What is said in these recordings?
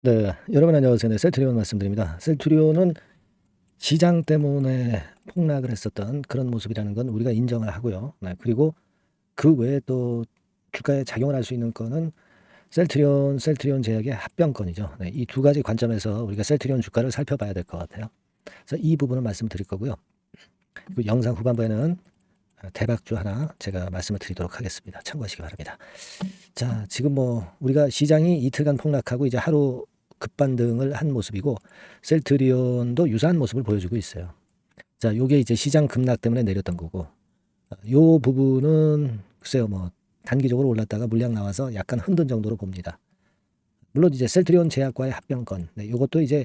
네, 여러분 안녕하세요. 네, 셀트리온 말씀드립니다. 셀트리온은 시장 때문에 폭락을 했었던 그런 모습이라는 건 우리가 인정을 하고요. 네, 그리고 그 외에 또 주가에 작용을 할 수 있는 거는 셀트리온 제약의 합병건이죠. 네, 이 두 가지 관점에서 우리가 셀트리온 주가를 살펴봐야 될 것 같아요. 그래서 이 부분을 말씀드릴 거고요. 그리고 영상 후반부에는 대박주 하나 제가 말씀을 드리도록 하겠습니다. 참고하시기 바랍니다. 자, 지금 뭐 우리가 시장이 이틀간 폭락하고 이제 하루 급반등을 한 모습이고 셀트리온도 유사한 모습을 보여주고 있어요. 자, 요게 이제 시장 급락 때문에 내렸던 거고 요 부분은 글쎄요 뭐 단기적으로 올랐다가 물량 나와서 약간 흔든 정도로 봅니다. 물론 이제 셀트리온 제약과의 합병건 요것도 이제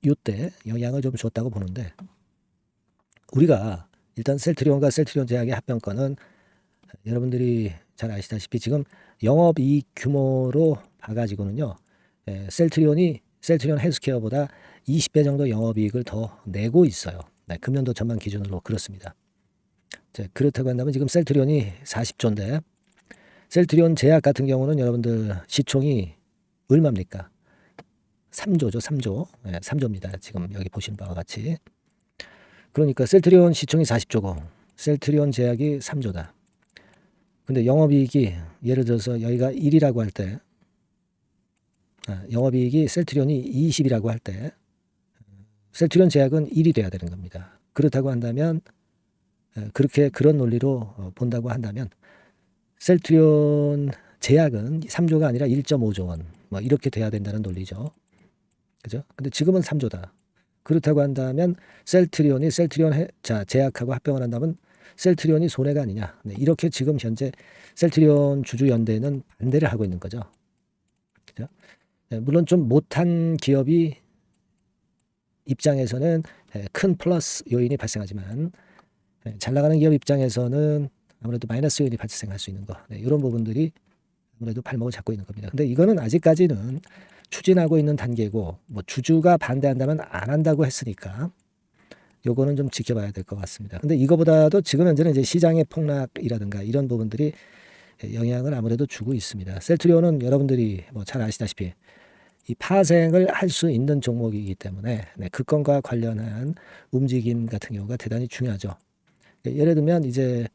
요때 영향을 좀 줬다고 보는데 우리가 일단 셀트리온과 셀트리온 제약의 합병건은 여러분들이 잘 아시다시피 지금 영업이익 규모로 봐가지고는요. 셀트리온 헬스케어보다 20배 정도 영업이익을 더 내고 있어요. 네, 금년도 전망 기준으로 그렇습니다. 자, 그렇다고 한다면 지금 셀트리온이 40조인데 셀트리온 제약 같은 경우는 여러분들 시총이 얼마입니까? 3조죠, 3조. 네, 3조입니다. 지금 여기 보시는 바와 같이. 그러니까 셀트리온 시총이 40조고 셀트리온 제약이 3조다. 근데 영업이익이 예를 들어서 여기가 1이라고 할 때 영업이익이 셀트리온이 20이라고 할 때 셀트리온 제약은 1이 돼야 되는 겁니다. 그렇다고 한다면 그런 논리로 본다고 한다면 셀트리온 제약은 3조가 아니라 1.5조 원 뭐 이렇게 돼야 된다는 논리죠. 그죠? 근데 지금은 3조다. 그렇다고 한다면 셀트리온 제약하고 합병을 한다면 셀트리온이 손해가 아니냐. 네, 이렇게 지금 현재 셀트리온 주주연대는 반대를 하고 있는 거죠. 그죠? 네, 물론 좀 못한 기업이 입장에서는 큰 플러스 요인이 발생하지만 잘 나가는 기업 입장에서는 아무래도 마이너스 요인이 발생할 수 있는 거 이런 부분들이 아무래도 발목을 잡고 있는 겁니다. 근데 이거는 아직까지는 추진하고 있는 단계고 뭐 주주가 반대한다면 안 한다고 했으니까 요거는 좀 지켜봐야 될 것 같습니다. 근데 이거보다도 지금 현재는 이제 시장의 폭락이라든가 이런 부분들이 영향을 아무래도 주고 있습니다. 셀트리온은 여러분들이 뭐 잘 아시다시피 이 파생을 할 수 있는 종목이기 때문에 그 건과 관련한 움직임 같은 경우가 대단히 중요하죠. 예를 들면 이제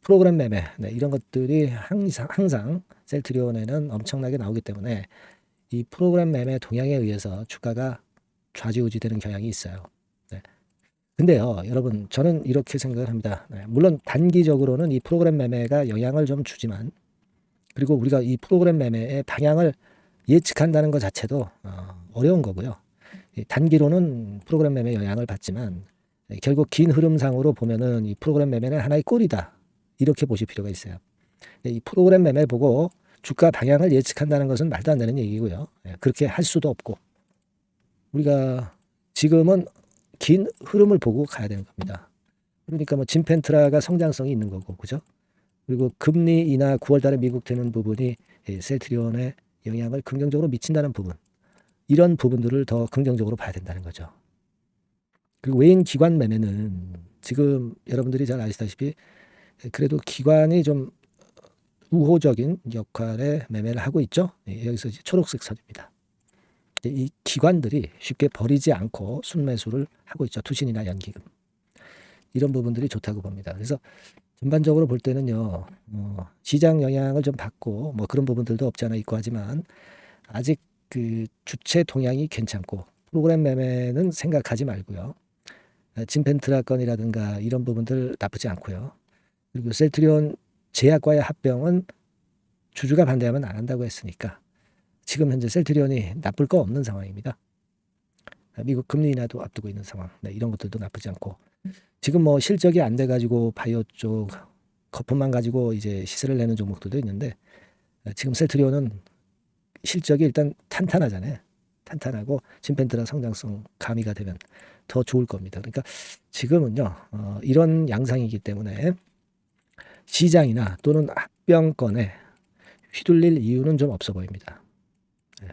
프로그램 매매 이런 것들이 항상 셀트리온에는 엄청나게 나오기 때문에 이 프로그램 매매 동향에 의해서 주가가 좌지우지되는 경향이 있어요. 네. 근데요, 여러분, 저는 이렇게 생각을 합니다. 네. 물론 단기적으로는 이 프로그램 매매가 영향을 좀 주지만, 그리고 우리가 이 프로그램 매매의 방향을 예측한다는 것 자체도 어려운 거고요. 단기로는 프로그램 매매 영향을 받지만 결국 긴 흐름상으로 보면은 이 프로그램 매매는 하나의 꼴이다. 이렇게 보실 필요가 있어요. 이 프로그램 매매 보고 주가 방향을 예측한다는 것은 말도 안 되는 얘기고요. 그렇게 할 수도 없고 우리가 지금은 긴 흐름을 보고 가야 되는 겁니다. 그러니까 뭐 진펜트라가 성장성이 있는 거고 그죠? 그리고 금리 인하 9월 달에 미국 되는 부분이 셀트리온에 영향을 긍정적으로 미친다는 부분 이런 부분들을 더 긍정적으로 봐야 된다는 거죠. 그리고 외인 기관 매매는 지금 여러분들이 잘 아시다시피 그래도 기관이 좀 우호적인 역할의 매매를 하고 있죠. 여기서 이제 초록색 선입니다. 이 기관들이 쉽게 버리지 않고 순매수를 하고 있죠. 투신이나 연기금. 이런 부분들이 좋다고 봅니다. 그래서 전반적으로 볼 때는요. 시장 영향을 좀 받고 뭐 그런 부분들도 없지 않아 있고 하지만 아직 그 주체 동향이 괜찮고 프로그램 매매는 생각하지 말고요. 진펜트라 건이라든가 이런 부분들 나쁘지 않고요. 그리고 셀트리온 제약과의 합병은 주주가 반대하면 안 한다고 했으니까 지금 현재 셀트리온이 나쁠 거 없는 상황입니다. 미국 금리 인하도 앞두고 있는 상황. 이런 것들도 나쁘지 않고 지금 뭐 실적이 안 돼가지고 바이오 쪽 거품만 가지고 이제 시세를 내는 종목들도 있는데 지금 셀트리온은 실적이 일단 탄탄하잖아요. 탄탄하고 진펜트라 성장성 가미가 되면 더 좋을 겁니다. 그러니까 지금은요 이런 양상이기 때문에 시장이나 또는 합병권에 휘둘릴 이유는 좀 없어 보입니다. 네.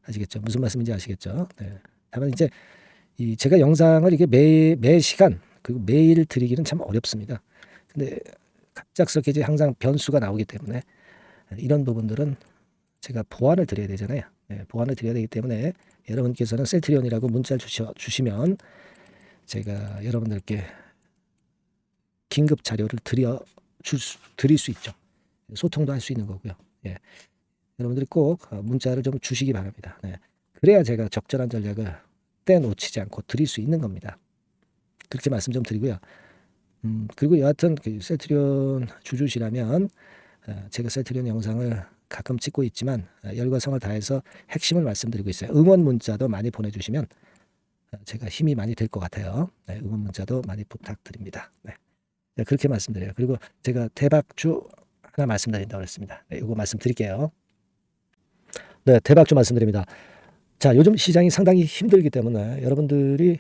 아시겠죠? 무슨 말씀인지 아시겠죠? 네. 다만 이제 제가 영상을 이게 매 시간 그리고 매일 드리기는 참 어렵습니다. 근데 갑작스럽게 이제 항상 변수가 나오기 때문에 이런 부분들은 제가 보완을 드려야 되잖아요. 보완을 드려야 되기 때문에 여러분께서는 셀트리온이라고 문자를 주시면 제가 여러분들께 긴급 자료를 드릴 수 있죠. 소통도 할 수 있는 거고요. 여러분들이 꼭 문자를 좀 주시기 바랍니다. 그래야 제가 적절한 전략을 떼놓치지 않고 드릴 수 있는 겁니다. 그렇게 말씀 좀 드리고요. 그리고 여하튼 그 셀트리온 주주시라면 제가 셀트리온 영상을 가끔 찍고 있지만 열과 성을 다해서 핵심을 말씀드리고 있어요. 응원 문자도 많이 보내주시면 제가 힘이 많이 될 것 같아요. 응원 문자도 많이 부탁드립니다. 그렇게 말씀드려요. 그리고 제가 대박주 하나 말씀드린다고 했습니다. 이거 말씀드릴게요. 대박주 말씀드립니다. 자, 요즘 시장이 상당히 힘들기 때문에 여러분들이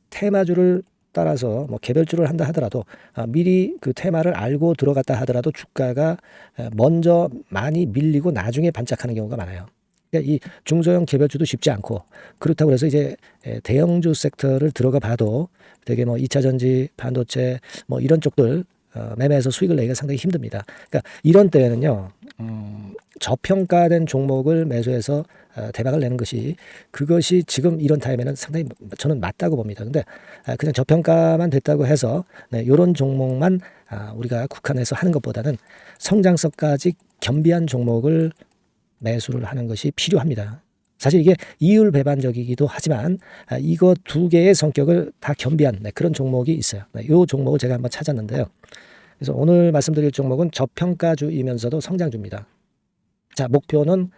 테마주를 따라서 뭐 개별주를 한다 하더라도 미리 그 테마를 알고 들어갔다 하더라도 주가가 먼저 많이 밀리고 나중에 반짝하는 경우가 많아요. 그러니까 이 중소형 개별주도 쉽지 않고, 그렇다고 해서 이제 대형주 섹터를 들어가 봐도 되게 뭐 2차 전지, 반도체 뭐 이런 쪽들 매매해서 수익을 내기가 상당히 힘듭니다. 그러니까 이런 때에는요, 저평가된 종목을 매수해서 대박을 내는 그것이 지금 이런 타임에는 상당히 저는 맞다고 봅니다. 근데 그냥 저평가만 됐다고 해서 이런 종목만 우리가 국한해서 하는 것보다는 성장성까지 겸비한 종목을 매수를 하는 것이 필요합니다. 사실 이게 이율 배반적이기도 하지만 이거 두 개의 성격을 다 겸비한 그런 종목이 있어요. 이 종목을 제가 한번 찾았는데요. 그래서 오늘 말씀드릴 종목은 저평가주이면서도 성장주입니다. 자, 목표는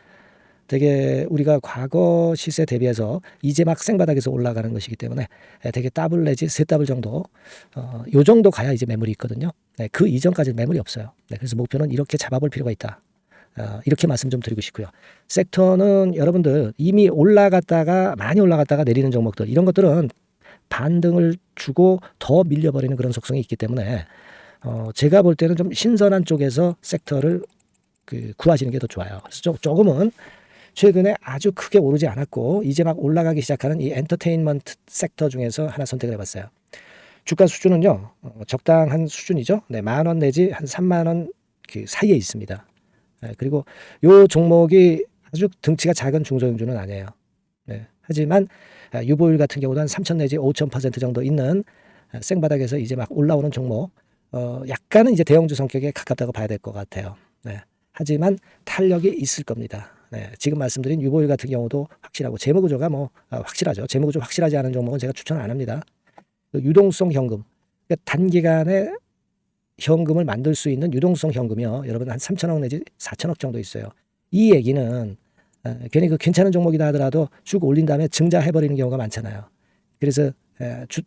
되게 우리가 과거 시세 대비해서 이제 막 생바닥에서 올라가는 것이기 때문에 되게 더블 내지 세 더블 정도, 요 정도 가야 이제 매물이 있거든요. 그 이전까지는 매물이 없어요. 그래서 목표는 이렇게 잡아볼 필요가 있다. 이렇게 말씀 좀 드리고 싶고요. 섹터는 여러분들 이미 많이 올라갔다가 내리는 종목들, 이런 것들은 반등을 주고 더 밀려버리는 그런 속성이 있기 때문에 제가 볼 때는 좀 신선한 쪽에서 섹터를 구하시는 게 더 좋아요. 그래서 조금은 최근에 아주 크게 오르지 않았고 이제 막 올라가기 시작하는 이 엔터테인먼트 섹터 중에서 하나 선택을 해봤어요. 주가 수준은요, 적당한 수준이죠. 10,000원 내지 한 30,000원 그 사이에 있습니다. 그리고 이 종목이 아주 등치가 작은 중소형주는 아니에요. 하지만 유보율 같은 경우도 한 3,000 내지 5,000% 정도 있는 생바닥에서 이제 막 올라오는 종목, 약간은 이제 대형주 성격에 가깝다고 봐야 될 것 같아요. 하지만 탄력이 있을 겁니다. 지금 말씀드린 유보율 같은 경우도 확실하고 재무구조가 확실하죠. 재무구조 확실하지 않은 종목은 제가 추천 안 합니다. 유동성 현금, 그러니까 단기간에 현금을 만들 수 있는 유동성 현금이요, 여러분 한 3,000억 내지 4,000억 정도 있어요. 이 얘기는 괜히 괜찮은 종목이다 하더라도 쭉 올린 다음에 증자해버리는 경우가 많잖아요. 그래서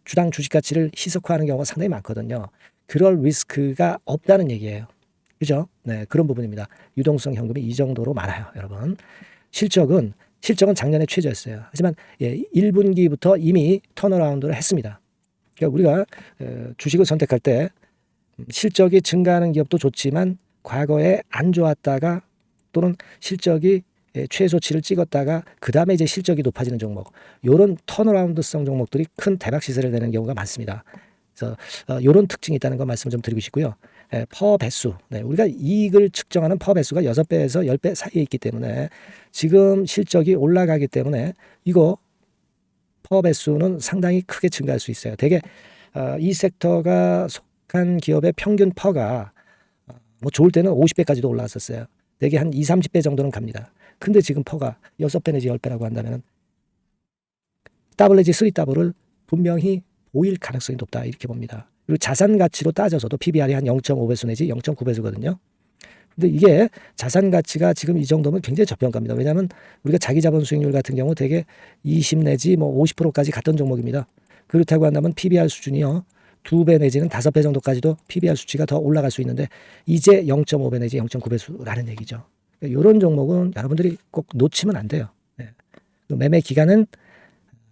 주당 주식 가치를 희석화하는 경우가 상당히 많거든요. 그럴 리스크가 없다는 얘기예요. 그죠? 그런 부분입니다. 유동성 현금이 이 정도로 많아요, 여러분. 실적은 작년에 최저였어요. 하지만 1분기부터 이미 턴어라운드를 했습니다. 그러니까 우리가 주식을 선택할 때 실적이 증가하는 기업도 좋지만 과거에 안 좋았다가 또는 실적이 최소치를 찍었다가 그 다음에 이제 실적이 높아지는 종목, 이런 턴어라운드성 종목들이 큰 대박 시세를 내는 경우가 많습니다. 그래서 이런 특징이 있다는 거 말씀 좀 드리고 싶고요. 퍼 배수, 우리가 이익을 측정하는 퍼 배수가 6배에서 10배 사이에 있기 때문에 지금 실적이 올라가기 때문에 이거 퍼 배수는 상당히 크게 증가할 수 있어요. 되게 이 섹터가 속한 기업의 평균 퍼가 뭐 좋을 때는 50배까지도 올라왔었어요. 되게 한 20-30배 정도는 갑니다. 근데 지금 퍼가 6배 내지 10배라고 한다면 더블 내지 3더블을 분명히 보일 가능성이 높다, 이렇게 봅니다. 그리고 자산 가치로 따져서도 PBR이 한 0.5배수 내지 0.9배수거든요. 근데 이게 자산 가치가 지금 이 정도면 굉장히 저평가입니다. 왜냐하면 우리가 자기 자본 수익률 같은 경우 되게 20 내지 뭐 50%까지 갔던 종목입니다. 그렇다고 한다면 PBR 수준이요, 2배 내지는 5배 정도까지도 PBR 수치가 더 올라갈 수 있는데 이제 0.5배 내지 0.9배수라는 얘기죠. 그러니까 이런 종목은 여러분들이 꼭 놓치면 안 돼요. 매매 기간은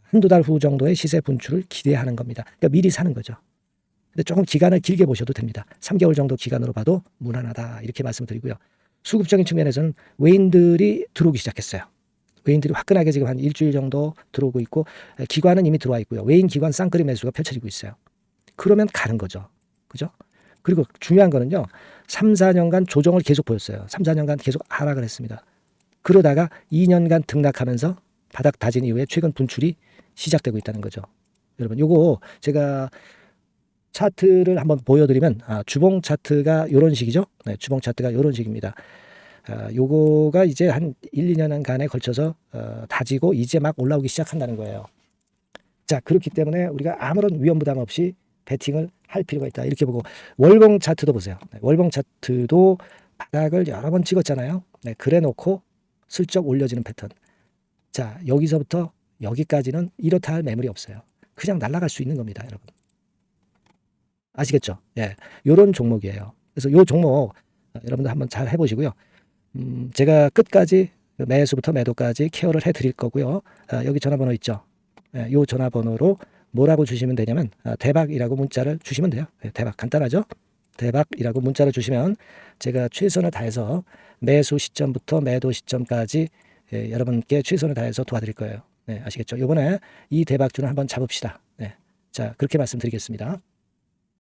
한두 달 후 정도의 시세 분출을 기대하는 겁니다. 그러니까 미리 사는 거죠. 근데 조금 기간을 길게 보셔도 됩니다. 3개월 정도 기간으로 봐도 무난하다, 이렇게 말씀드리고요. 수급적인 측면에서는 외인들이 들어오기 시작했어요. 외인들이 화끈하게 지금 한 일주일 정도 들어오고 있고, 기관은 이미 들어와 있고요. 외인 기관 쌍끌이 매수가 펼쳐지고 있어요. 그러면 가는 거죠. 그죠? 그리고 중요한 거는요, 3-4년간 조정을 계속 보였어요. 3-4년간 계속 하락을 했습니다. 그러다가 2년간 등락하면서 바닥 다진 이후에 최근 분출이 시작되고 있다는 거죠. 여러분, 요거 제가 차트를 한번 보여드리면 주봉 차트가 이런 식이죠. 네, 주봉 차트가 이런 식입니다. 요거가 이제 한 1, 2년간에 걸쳐서 다지고 이제 막 올라오기 시작한다는 거예요. 자, 그렇기 때문에 우리가 아무런 위험 부담 없이 베팅을 할 필요가 있다. 이렇게 보고 월봉 차트도 보세요. 네, 월봉 차트도 바닥을 여러 번 찍었잖아요. 네, 그래 놓고 슬쩍 올려지는 패턴. 자, 여기서부터 여기까지는 이렇다 할 매물이 없어요. 그냥 날아갈 수 있는 겁니다, 여러분. 아시겠죠? 예, 요런 종목이에요. 그래서 요 종목 여러분들 한번 잘 해보시고요. 제가 끝까지 매수부터 매도까지 케어를 해드릴 거고요. 여기 전화번호 있죠? 예, 요 전화번호로 뭐라고 주시면 되냐면 대박이라고 문자를 주시면 돼요. 예, 대박 간단하죠? 대박이라고 문자를 주시면 제가 최선을 다해서 매수 시점부터 매도 시점까지 여러분께 최선을 다해서 도와드릴 거예요. 네, 아시겠죠? 이번에 이 대박주는 한번 잡읍시다. 네, 자, 그렇게 말씀드리겠습니다.